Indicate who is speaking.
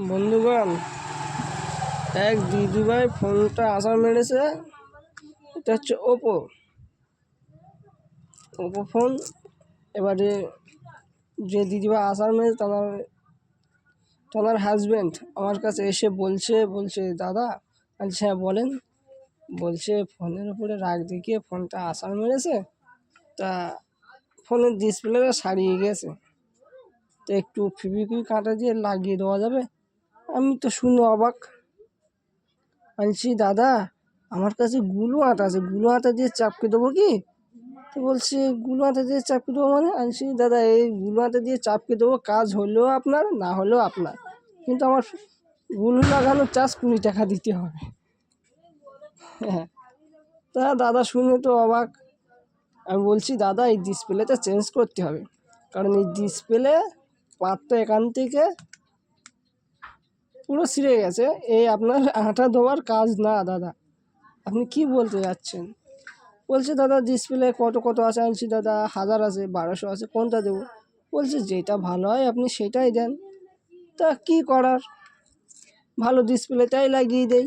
Speaker 1: বন্ধুগণ, এক দিদিভাই ফোনটা আসার মেরেছে। এটা হচ্ছে ওপো ফোন। এবারে যে দিদিভাই আসার মেরেছে তোমার হাজব্যান্ড আমার কাছে এসে বলছে দাদা। আচ্ছা হ্যাঁ বলেন। বলছে ফোনের উপরে রাগ দেখিয়ে ফোনটা আসার মেরেছে, তা ফোনের ডিসপ্লেটা সারিয়ে গেছে, তো একটু ফেভিকুইক কাঁটা দিয়ে লাগিয়ে দেওয়া যাবে? আমি তো শুনে অবাক। বলছি দাদা আমার কাছে গুলো আটা আছে, গুলো আটা দিয়ে চাপকে দেবো কি? তো বলছে গুলো আটা দিয়ে চাপকে দেবো মানে? বলছি দাদা এই গুলো আটা দিয়ে চাপকে দেবো, কাজ হলেও আপনার না হলেও আপনার, কিন্তু আমার গুলো লাগানোর চার্জ 20 টাকা দিতে হবে। হ্যাঁ, তা দাদা শুনে তো অবাক। আমি বলছি দাদা এই ডিসপ্লেটা চেঞ্জ করতে হবে, কারণ এই ডিসপ্লে পাতটা এখান থেকে পুরো ছিঁড়ে গেছে। এই আপনার আটা দেওয়ার কাজ না দাদা, আপনি কি বলতে যাচ্ছেন? বলছে দাদা ডিসপ্লে কত আছে? আনছি দাদা 1000 আছে, 1200 আছে, কোনটা দেবো? বলছে যেটা ভালো হয় আপনি সেটাই দেন। তা কি করার, ভালো ডিসপ্লেটাই লাগিয়ে দেই।